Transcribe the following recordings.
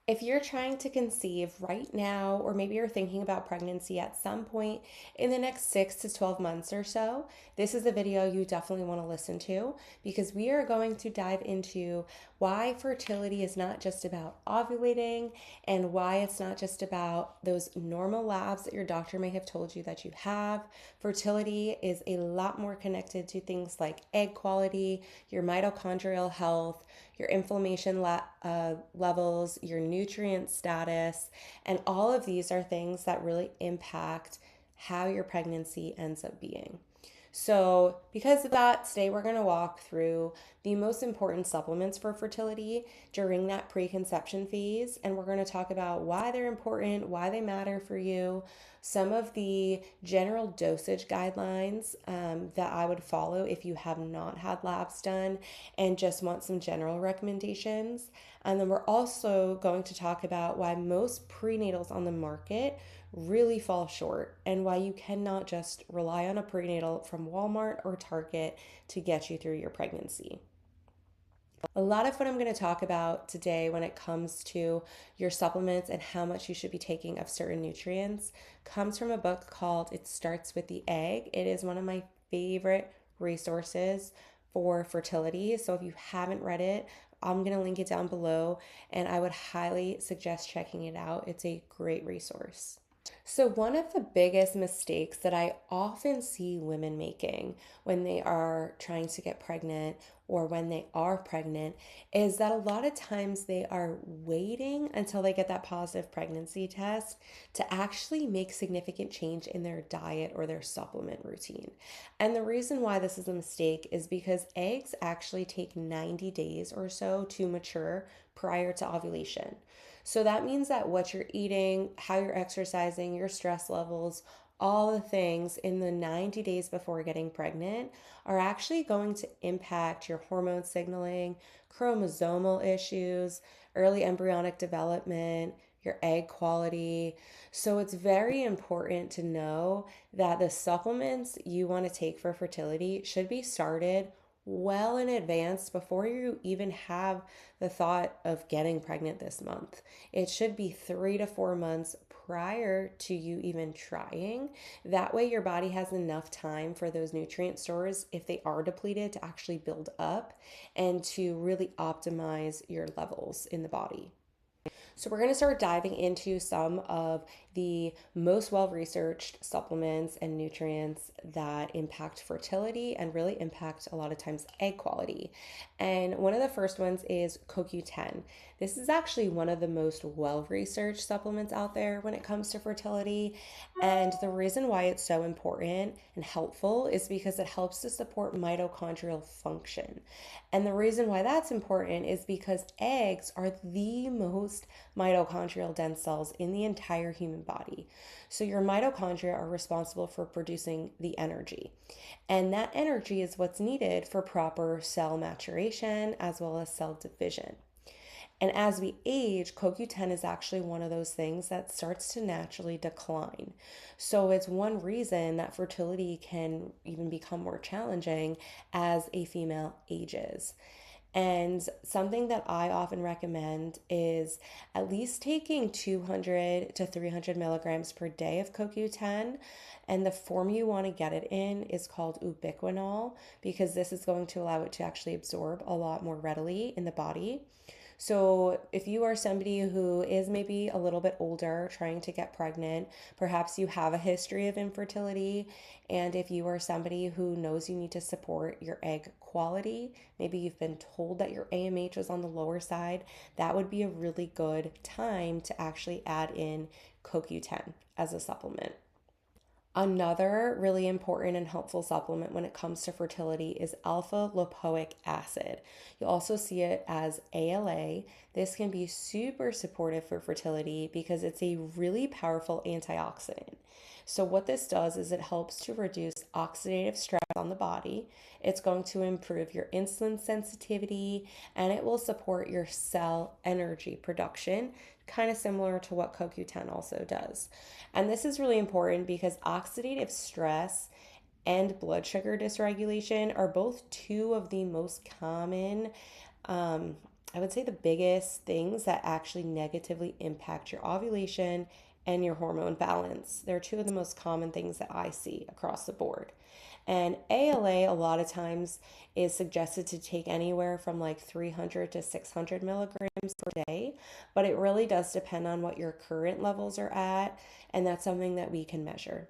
If you're trying to conceive right now, or maybe you're thinking about pregnancy at some point in the next 6 to 12 months or so, this is the video you definitely want to listen to because we are going to dive into why fertility is not just about ovulating and why it's not just about those normal labs that your doctor may have told you that you have. Fertility is a lot more connected to things like egg quality, your mitochondrial health, your inflammation levels, your nutrient status, and all of these are things that really impact how your pregnancy ends up being. So, because of that, today we're going to walk through the most important supplements for fertility during that preconception phase. And we're going to talk about why they're important, why they matter for you, some of the general dosage guidelines that I would follow if you have not had labs done and just want some general recommendations. And then we're also going to talk about why most prenatals on the market really fall short and why you cannot just rely on a prenatal from Walmart or Target to get you through your pregnancy. A lot of what I'm going to talk about today when it comes to your supplements and how much you should be taking of certain nutrients comes from a book called It Starts with the Egg. It is one of my favorite resources for fertility. So if you haven't read it, I'm going to link it down below and I would highly suggest checking it out. It's a great resource. So, one of the biggest mistakes that I often see women making when they are trying to get pregnant or when they are pregnant is that a lot of times they are waiting until they get that positive pregnancy test to actually make significant change in their diet or their supplement routine. And the reason why this is a mistake is because eggs actually take 90 days or so to mature prior to ovulation. So that means that what you're eating, how you're exercising, your stress levels, all the things in the 90 days before getting pregnant are actually going to impact your hormone signaling, chromosomal issues, early embryonic development, your egg quality. So it's very important to know that the supplements you want to take for fertility should be started well in advance before you even have the thought of getting pregnant this month. It should be 3 to 4 months prior to you even trying. That way, your body has enough time for those nutrient stores, if they are depleted, to actually build up and to really optimize your levels in the body. So, we're going to start diving into some of the most well researched supplements and nutrients that impact fertility and really impact a lot of times egg quality. And one of the first ones is CoQ10. This is actually one of the most well researched supplements out there when it comes to fertility. And the reason why it's so important and helpful is because it helps to support mitochondrial function. And the reason why that's important is because eggs are the most mitochondrial dense cells in the entire human body. So your mitochondria are responsible for producing the energy. And that energy is what's needed for proper cell maturation as well as cell division. And as we age, CoQ10 is actually one of those things that starts to naturally decline. So it's one reason that fertility can even become more challenging as a female ages. And something that I often recommend is at least taking 200 to 300 milligrams per day of CoQ10. And the form you want to get it in is called ubiquinol because this is going to allow it to actually absorb a lot more readily in the body. So, if you are somebody who is maybe a little bit older trying to get pregnant, perhaps you have a history of infertility, and if you are somebody who knows you need to support your egg quality, maybe you've been told that your AMH is on the lower side, that would be a really good time to actually add in CoQ10 as a supplement. Another really important and helpful supplement when it comes to fertility is alpha lipoic acid. You also see it as ALA. This can be super supportive for fertility because it's a really powerful antioxidant. So, what this does is it helps to reduce oxidative stress on the body. It's going to improve your insulin sensitivity and it will support your cell energy production, kind of similar to what CoQ10 also does. And this is really important because oxidative stress and blood sugar dysregulation are both two of the most common I would say the biggest things that actually negatively impact your ovulation and your hormone balance. They're two of the most common things that I see across the board. And ALA, a lot of times, is suggested to take anywhere from like 300 to 600 milligrams per day, but it really does depend on what your current levels are at, and that's something that we can measure.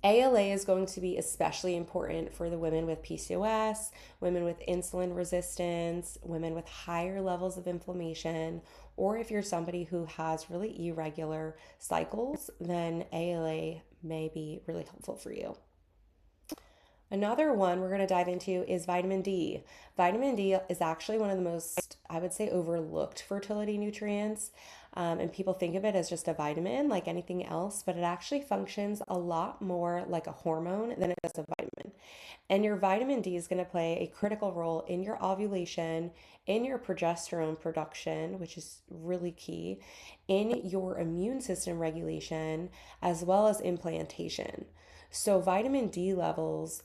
ALA is going to be especially important for the women with PCOS, women with insulin resistance, women with higher levels of inflammation, or if you're somebody who has really irregular cycles, then ALA may be really helpful for you. Another one we're going to dive into is vitamin D. Vitamin D is actually one of the most, I would say, overlooked fertility nutrients. And people think of it as just a vitamin, like anything else, but it actually functions a lot more like a hormone than it does a vitamin. And your vitamin D is going to play a critical role in your ovulation, in your progesterone production, which is really key, in your immune system regulation, as well as implantation. So, vitamin D levels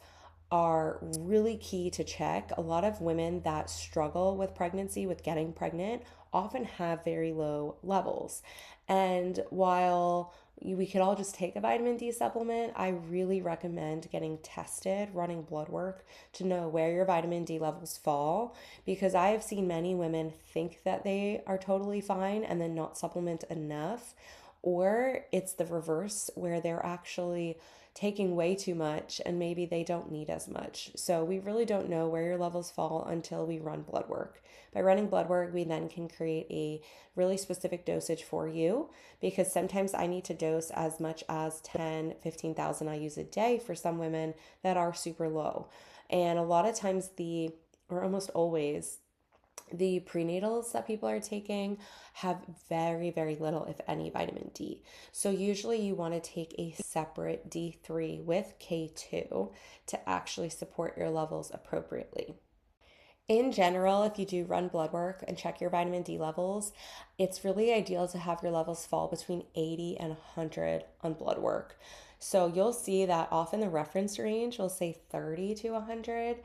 are really key to check. A lot of women that struggle with pregnancy, with getting pregnant, often have very low levels. And while we could all just take a vitamin D supplement, I really recommend getting tested, running blood work to know where your vitamin D levels fall, because I have seen many women think that they are totally fine and then not supplement enough, or it's the reverse where they're actually taking way too much and maybe they don't need as much. So we really don't know where your levels fall until we run blood work. By running blood work, we then can create a really specific dosage for you, because sometimes I need to dose as much as 10, 15,000 IUs a day for some women that are super low. And a lot of times or almost always, the prenatals that people are taking have very, very little, if any, vitamin D. So, usually, you want to take a separate D3 with K2 to actually support your levels appropriately. In general, if you do run blood work and check your vitamin D levels, it's really ideal to have your levels fall between 80 and 100 on blood work. So you'll see that often the reference range will say 30 to 100.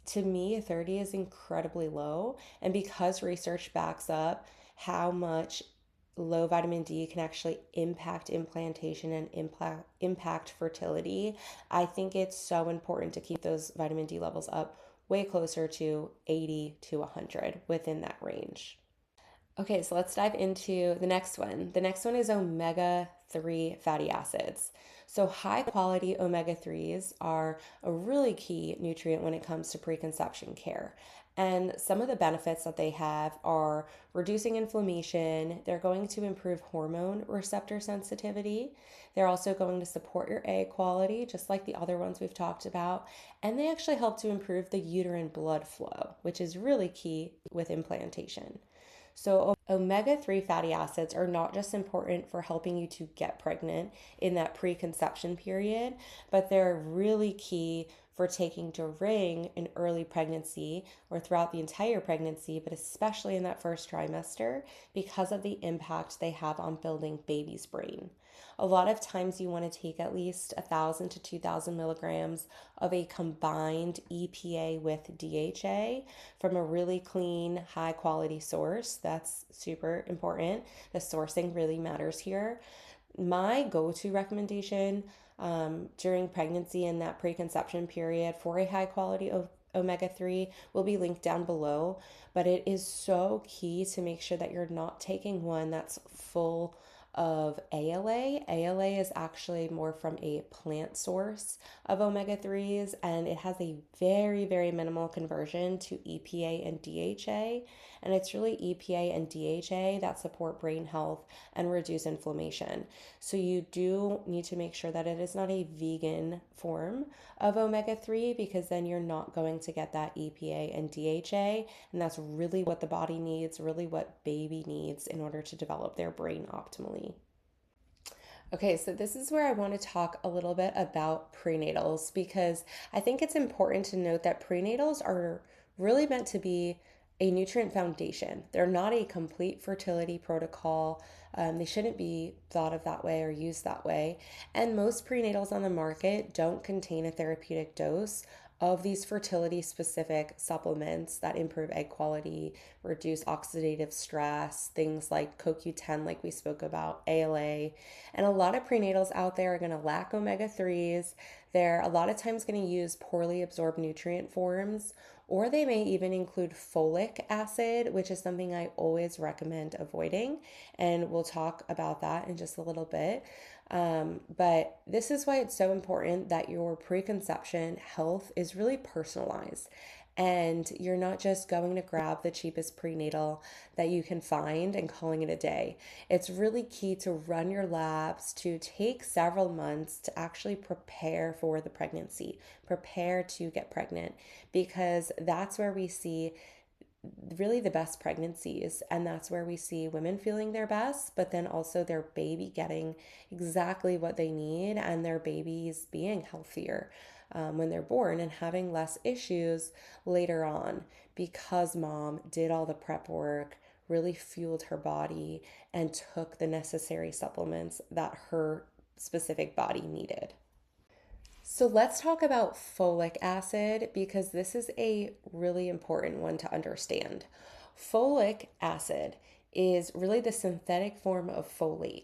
To me, 30 is incredibly low. And because research backs up how much low vitamin D can actually impact implantation and impact fertility, I think it's so important to keep those vitamin D levels up way closer to 80 to 100 within that range. Okay, so let's dive into the next one. The next one is omega 3 fatty acids. So, high quality omega 3s are a really key nutrient when it comes to preconception care. And some of the benefits that they have are reducing inflammation, they're going to improve hormone receptor sensitivity, they're also going to support your egg quality, just like the other ones we've talked about, and they actually help to improve the uterine blood flow, which is really key with implantation. So, omega 3 fatty acids are not just important for helping you to get pregnant in that preconception period, but they're really key for taking during an early pregnancy or throughout the entire pregnancy, but especially in that first trimester because of the impact they have on building baby's brain. A lot of times you want to take at least 1,000 to 2,000 milligrams of a combined EPA with DHA from a really clean, high quality source. That's super important. The sourcing really matters here. My go to recommendation during pregnancy and that preconception period for a high quality omega 3 will be linked down below, but it is so key to make sure that you're not taking one that's full of ALA. ALA is actually more from a plant source of omega 3s, and it has a very, very minimal conversion to EPA and DHA. And it's really EPA and DHA that support brain health and reduce inflammation. So you do need to make sure that it is not a vegan form of omega 3, because then you're not going to get that EPA and DHA. And that's really what the body needs, really what baby needs in order to develop their brain optimally. Okay, so this is where I want to talk a little bit about prenatals, because I think it's important to note that prenatals are really meant to be a nutrient foundation. They're not a complete fertility protocol. They shouldn't be thought of that way or used that way. And most prenatals on the market don't contain a therapeutic dose of these fertility specific supplements that improve egg quality, reduce oxidative stress, things like CoQ10, like we spoke about, ALA. And a lot of prenatals out there are going to lack omega 3s. They're a lot of times going to use poorly absorbed nutrient forms, or they may even include folic acid, which is something I always recommend avoiding. And we'll talk about that in just a little bit. But this is why it's so important that your preconception health is really personalized. And you're not just going to grab the cheapest prenatal that you can find and calling it a day. It's really key to run your labs, to take several months to actually prepare for the pregnancy, prepare to get pregnant, because that's where we see really the best pregnancies, and that's where we see women feeling their best, but then also their baby getting exactly what they need, and their babies being healthier when they're born and having less issues later on, because mom did all the prep work, really fueled her body, and took the necessary supplements that her specific body needed. So let's talk about folic acid, because this is a really important one to understand. Folic acid is really the synthetic form of folate.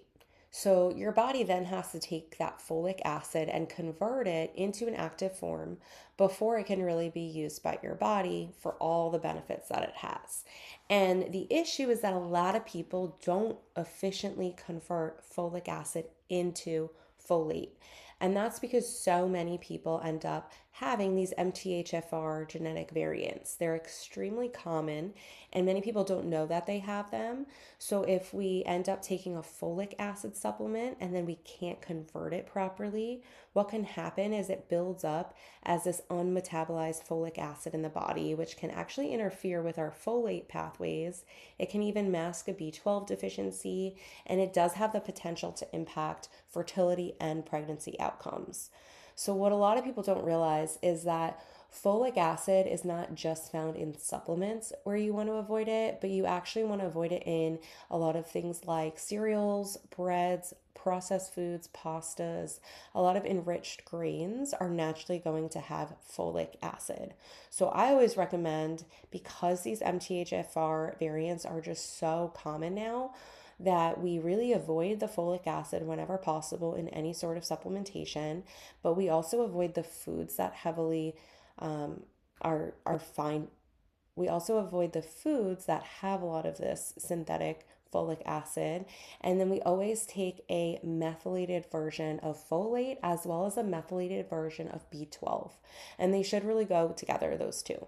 So your body then has to take that folic acid and convert it into an active form before it can really be used by your body for all the benefits that it has. And the issue is that a lot of people don't efficiently convert folic acid into folate. And that's because so many people end up having these MTHFR genetic variants. They're extremely common, and many people don't know that they have them. So if we end up taking a folic acid supplement and then we can't convert it properly, what can happen is it builds up as this unmetabolized folic acid in the body, which can actually interfere with our folate pathways. It can even mask a B12 deficiency, and it does have the potential to impact fertility and pregnancy outcomes. So, what a lot of people don't realize is that folic acid is not just found in supplements where you want to avoid it, but you actually want to avoid it in a lot of things like cereals, breads, processed foods, pastas. A lot of enriched grains are naturally going to have folic acid. So I always recommend, because these MTHFR variants are just so common now, that we really avoid the folic acid whenever possible in any sort of supplementation, but we also avoid the foods that heavily are fine. We also avoid the foods that have a lot of this synthetic folic acid. And then we always take a methylated version of folate as well as a methylated version of B12. And they should really go together, those two.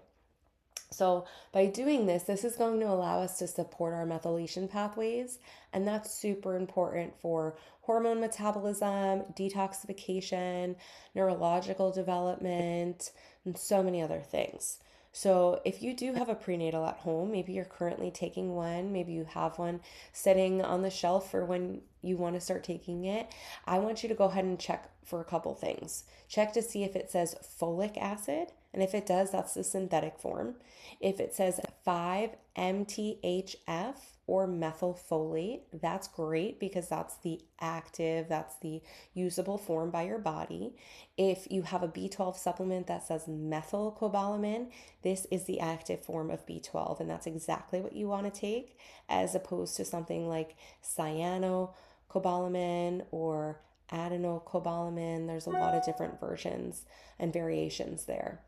So by doing this, this is going to allow us to support our methylation pathways, and that's super important for hormone metabolism, detoxification, neurological development, and so many other things. So if you do have a prenatal at home, maybe you're currently taking one, maybe you have one sitting on the shelf for when you want to start taking it, I want you to go ahead and check for a couple things. Check to see if it says folic acid, and if it does, that's the synthetic form. If it says 5-MTHF or methylfolate, that's great, because that's the active, that's the usable form by your body. If you have a B12 supplement that says methylcobalamin, this is the active form of B12, and that's exactly what you want to take, as opposed to something like cyanocobalamin or adenocobalamin. There's a lot of different versions and variations there.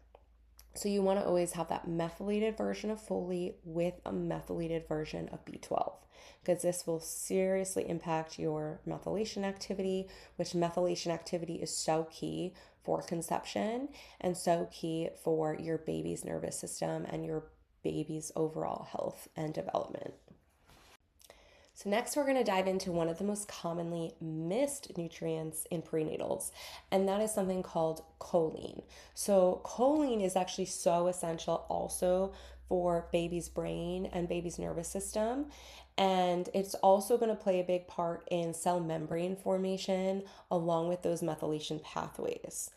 So you want to always have that methylated version of folate with a methylated version of B12, because this will seriously impact your methylation activity, which methylation activity is so key for conception and so key for your baby's nervous system and your baby's overall health and development. So next we're going to dive into one of the most commonly missed nutrients in prenatals, and that is something called choline. So choline is actually so essential also for baby's brain and baby's nervous system, and it's also going to play a big part in cell membrane formation along with those methylation pathways.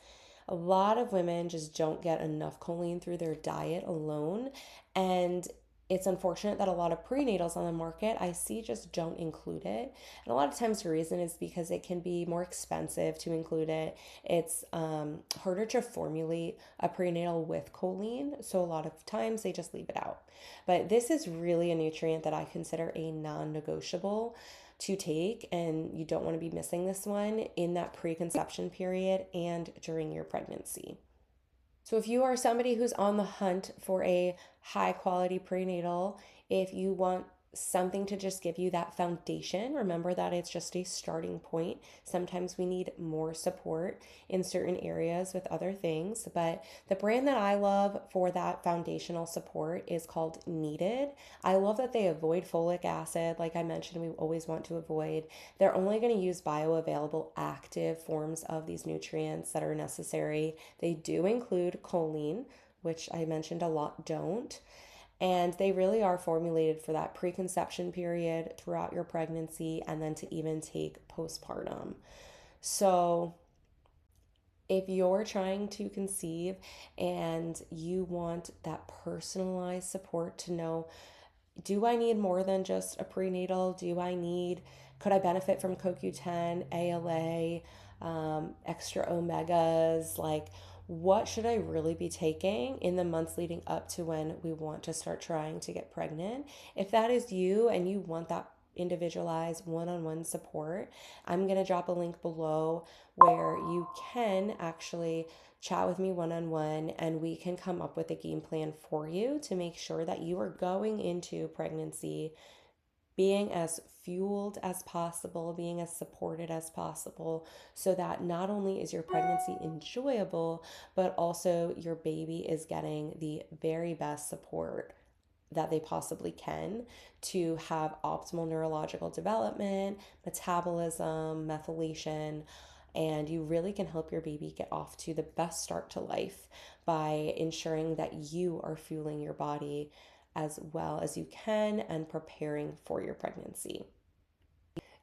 A lot of women just don't get enough choline through their diet alone, and It's unfortunate that a lot of prenatals on the market I see just don't include it. And a lot of times the reason is because it can be more expensive to include it. It's harder to formulate a prenatal with choline. So a lot of times they just leave it out. But this is really a nutrient that I consider a non negotiable to take, and you don't want to be missing this one in that preconception period and during your pregnancy. So, if you are somebody who's on the hunt for a high quality prenatal, if you want something to just give you that foundation, remember that it's just a starting point. Sometimes we need more support in certain areas with other things, but the brand that I love for that foundational support is called Needed. I love that they avoid folic acid. Like I mentioned, we always want to avoid. They're only going to use bioavailable active forms of these nutrients that are necessary. They do include choline, which I mentioned a lot don't. And they really are formulated for that preconception period throughout your pregnancy and then to even take postpartum. So, if you're trying to conceive and you want that personalized support to know, do I need more than just a prenatal? Could I benefit from CoQ10, ALA, extra omegas? Like, what should I really be taking in the months leading up to when we want to start trying to get pregnant? If that is you and you want that individualized one-on-one support, I'm going to drop a link below where you can actually chat with me one-on-one and we can come up with a game plan for you to make sure that you are going into pregnancy being as fueled as possible, being as supported as possible, so that not only is your pregnancy enjoyable, but also your baby is getting the very best support that they possibly can to have optimal neurological development, metabolism, methylation, and you really can help your baby get off to the best start to life by ensuring that you are fueling your body as well as you can and preparing for your pregnancy.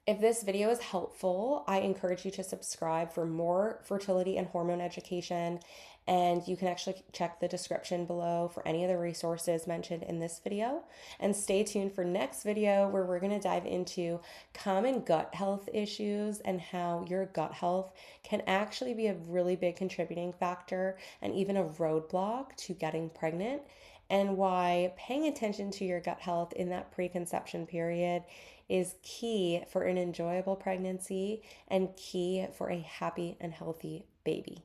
If this video is helpful, I encourage you to subscribe for more fertility and hormone education. And you can actually check the description below for any of the resources mentioned in this video. And stay tuned for next video where we're going to dive into common gut health issues and how your gut health can actually be a really big contributing factor and even a roadblock to getting pregnant, and why paying attention to your gut health in that preconception period is key for an enjoyable pregnancy and key for a happy and healthy baby.